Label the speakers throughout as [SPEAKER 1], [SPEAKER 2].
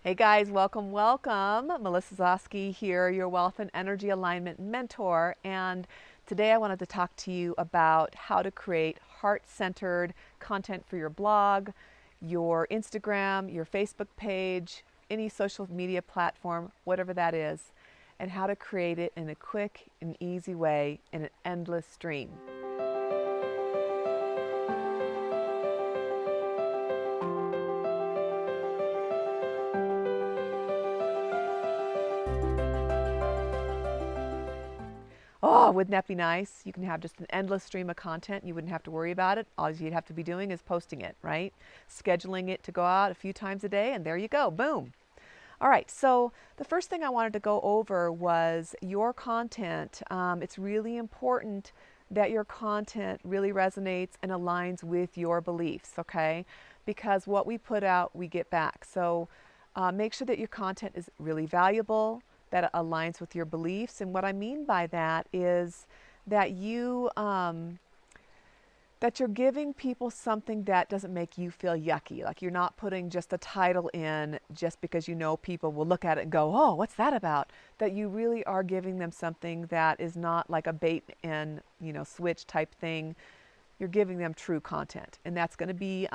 [SPEAKER 1] Hey guys, welcome, welcome. Melissa Zoske here, your wealth and energy alignment mentor. And today I wanted to talk to you about how to create heart-centered content for your blog, your Instagram, your Facebook page, any social media platform, whatever that is, and how to create it in a quick and easy way in an endless stream. Oh, wouldn't that be nice? You can have just an endless stream of content. You wouldn't have to worry about it. All you'd have to be doing is posting it, right? Scheduling it to go out a few times a day, and there you go. Boom. All right, so the first thing I wanted to go over was your content. It's really important that your content really resonates and aligns with your beliefs, okay? Because what we put out, we get back. So make sure that your content is really valuable, that it aligns with your beliefs. And what I mean by that is that that you're giving people something that doesn't make you feel yucky. Like you're not putting just a title in just because you know people will look at it and go, oh, what's that about? That you really are giving them something that is not like a bait and switch type thing. You're giving them true content, and that's going to be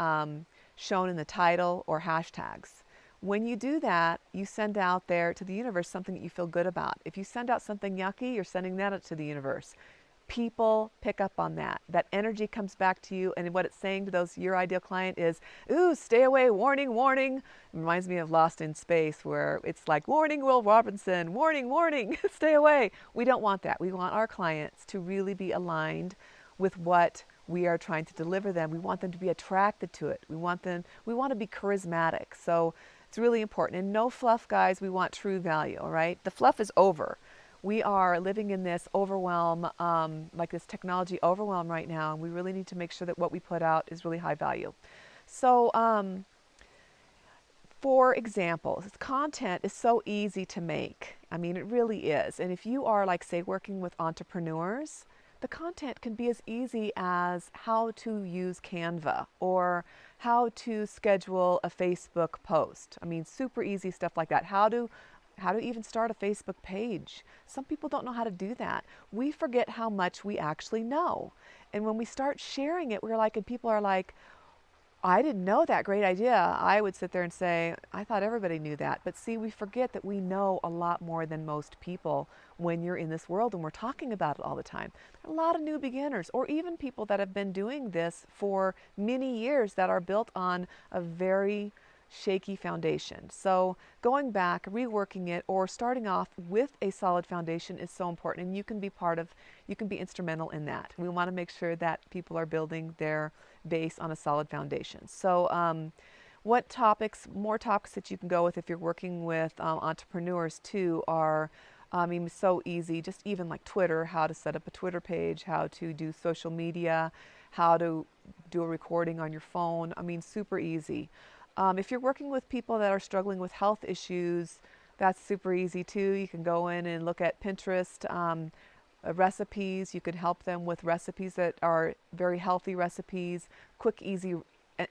[SPEAKER 1] shown in the title or hashtags. When you do that, you send out there to the universe something that you feel good about. If you send out something yucky, you're sending that out to the universe. People pick up on that. That energy comes back to you, and what it's saying to your ideal client is, ooh, stay away, warning, warning. It reminds me of Lost in Space, where it's like, warning, Will Robinson, warning, warning, stay away. We don't want that. We want our clients to really be aligned with what we are trying to deliver them. We want them to be attracted to it. We want to be charismatic. So it's really important. And no fluff, guys. We want true value, all right? The fluff is over. We are living in this overwhelm, like this technology overwhelm right now, and we really need to make sure that what we put out is really high value. So, for example, content is so easy to make. I mean, it really is. And if you are, like, say, working with entrepreneurs, the content can be as easy as how to use Canva or how to schedule a Facebook post. I mean, super easy stuff like that. How to even start a Facebook page. Some people don't know how to do that. We forget how much we actually know. And when we start sharing it, and people are like, I didn't know that, great idea. I would sit there and say, I thought everybody knew that. But see, we forget that we know a lot more than most people when you're in this world and we're talking about it all the time. There are a lot of new beginners, or even people that have been doing this for many years that are built on a very shaky foundation. So going back, reworking it, or starting off with a solid foundation is so important, and you can be instrumental in that. We want to make sure that people are building their base on a solid foundation. So what topics, more topics that you can go with if you're working with entrepreneurs too are, I mean, so easy, just even like Twitter, how to set up a Twitter page, how to do social media, how to do a recording on your phone. I mean, super easy. If you're working with people that are struggling with health issues, that's super easy too. You can go in and look at Pinterest recipes. You can help them with recipes that are very healthy recipes, quick, easy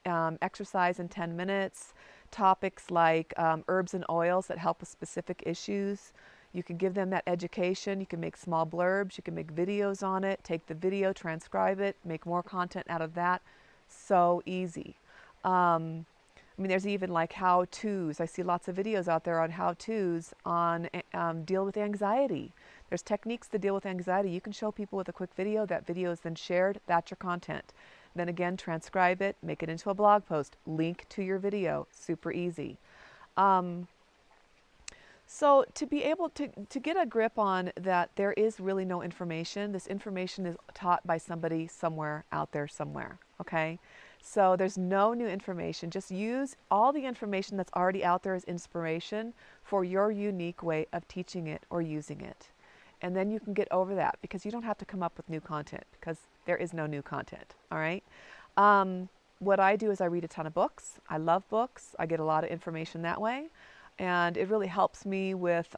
[SPEAKER 1] exercise in 10 minutes, topics like herbs and oils that help with specific issues. You can give them that education. You can make small blurbs. You can make videos on it, take the video, transcribe it, make more content out of that. So easy. I mean, there's even like how-tos. I see lots of videos out there on how-tos on deal with anxiety. There's techniques to deal with anxiety. You can show people with a quick video. That video is then shared. That's your content. Then again, transcribe it, make it into a blog post, link to your video. Super easy. So to be able to get a grip on that, there is really no information. This information is taught by somebody somewhere out there somewhere, okay? So there's no new information. Just use all the information that's already out there as inspiration for your unique way of teaching it or using it. And then you can get over that because you don't have to come up with new content because there is no new content, all right? What I do is I read a ton of books. I love books. I get a lot of information that way. And it really helps me with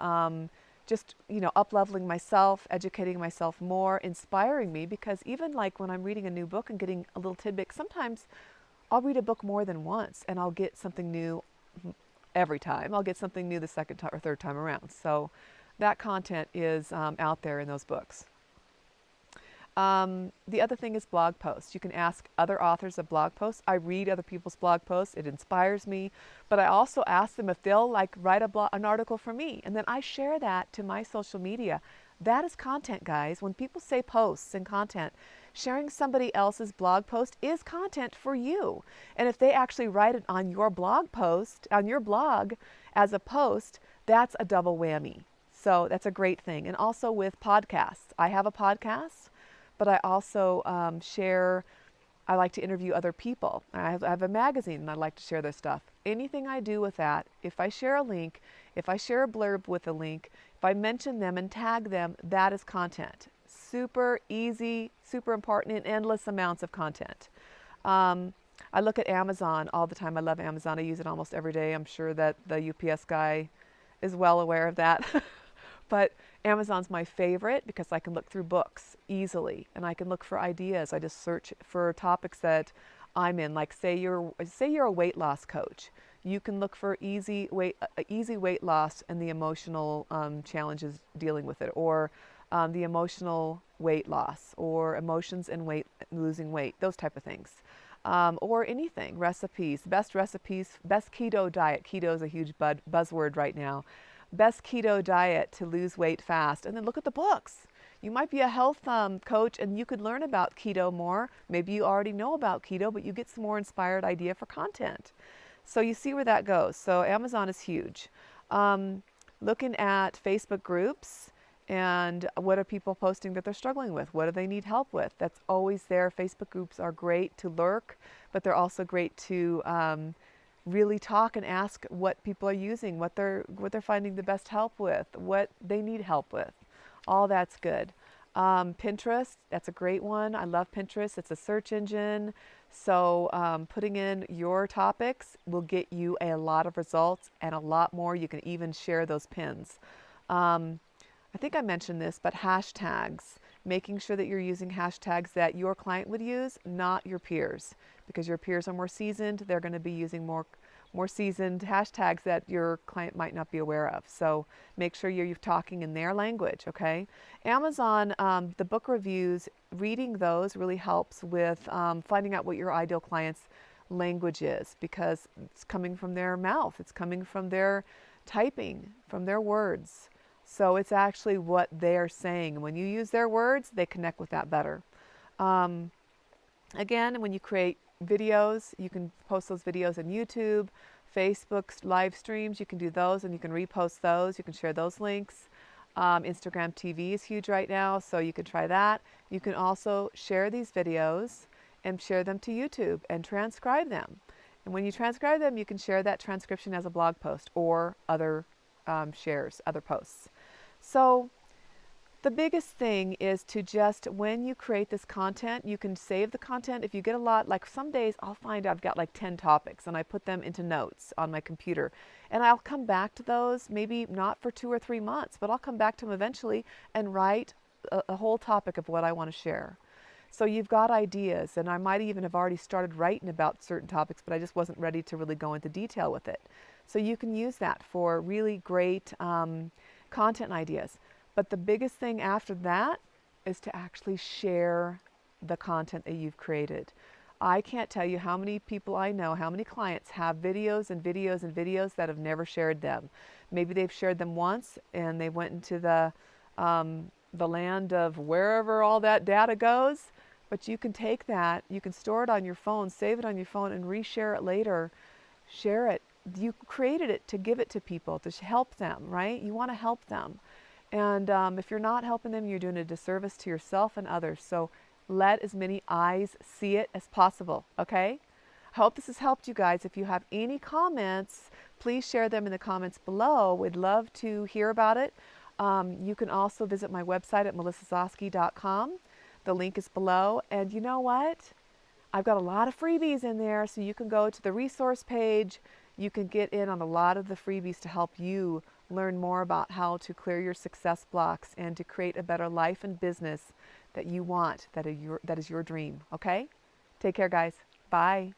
[SPEAKER 1] just, up-leveling myself, educating myself more, inspiring me, because even like when I'm reading a new book and getting a little tidbit, sometimes I'll read a book more than once and I'll get something new every time. I'll get something new the second or third time around. So that content is out there in those books. The other thing is blog posts. You can ask other authors of blog posts. I read other people's blog posts. It inspires me. But I also ask them if they'll write an article for me. And then I share that to my social media. That is content, guys. When people say posts and content, sharing somebody else's blog post is content for you. And if they actually write it on your blog post, on your blog as a post, that's a double whammy. So that's a great thing. And also with podcasts. I have a podcast, but I also I like to interview other people. I have a magazine and I like to share their stuff. Anything I do with that, if I share a link, if I share a blurb with a link, if I mention them and tag them, that is content. Super easy, super important, and endless amounts of content. I look at Amazon all the time. I love Amazon. I use it almost every day. I'm sure that the UPS guy is well aware of that. But Amazon's my favorite because I can look through books easily and I can look for ideas. I just search for topics that I'm in. Like say you're a weight loss coach. You can look for easy weight loss and the emotional challenges dealing with it, or the emotional weight loss, or emotions and losing weight, those type of things. Or anything, recipes, best keto diet. Keto is a huge buzzword right now. Best keto diet to lose weight fast. And then look at the books. You might be a health coach and you could learn about keto more. Maybe you already know about keto, but you get some more inspired idea for content. So you see where that goes. So Amazon is huge. Looking at Facebook groups and what are people posting that they're struggling with? What do they need help with? That's always there. Facebook groups are great to lurk, but they're also great to really talk and ask what people are using, what they're finding the best help with, what they need help with. All that's good. Pinterest, that's a great one. I love Pinterest. It's a search engine. So putting in your topics will get you a lot of results and a lot more. You can even share those pins. I think I mentioned this, but hashtags, making sure that you're using hashtags that your client would use, not your peers, because your peers are more seasoned. They're going to be using more seasoned hashtags that your client might not be aware of. So make sure you're talking in their language, okay? Amazon, the book reviews, reading those really helps with finding out what your ideal client's language is, because it's coming from their mouth. It's coming from their typing, from their words. So it's actually what they're saying. When you use their words, they connect with that better. Again, when you create videos, you can post those videos on YouTube, Facebook's live streams, you can do those and you can repost those. You can share those links. Instagram TV is huge right now, so you can try that. You can also share these videos and share them to YouTube and transcribe them. And when you transcribe them, you can share that transcription as a blog post or other shares, other posts. So the biggest thing is to just, when you create this content, you can save the content. If you get a lot, like some days I'll find I've got like 10 topics and I put them into notes on my computer. And I'll come back to those, maybe not for 2 or 3 months, but I'll come back to them eventually and write a whole topic of what I want to share. So you've got ideas, and I might even have already started writing about certain topics, but I just wasn't ready to really go into detail with it. So you can use that for really great content ideas. But the biggest thing after that is to actually share the content that you've created. I can't tell you how many people I know, how many clients have videos and videos and videos that have never shared them. Maybe they've shared them once and they went into the land of wherever all that data goes. But you can take that, you can store it on your phone, save it on your phone, and reshare it later. Share it. You created it to give it to people, to help them, right? You want to help them. And if you're not helping them, you're doing a disservice to yourself and others. So let as many eyes see it as possible, okay? I hope this has helped you guys. If you have any comments, please share them in the comments below. We'd love to hear about it. You can also visit my website at melissazoske.com. The link is below. And you know what? I've got a lot of freebies in there, so you can go to the resource page. You can get in on a lot of the freebies to help you learn more about how to clear your success blocks and to create a better life and business that you want, that is your dream. Okay? Take care, guys. Bye.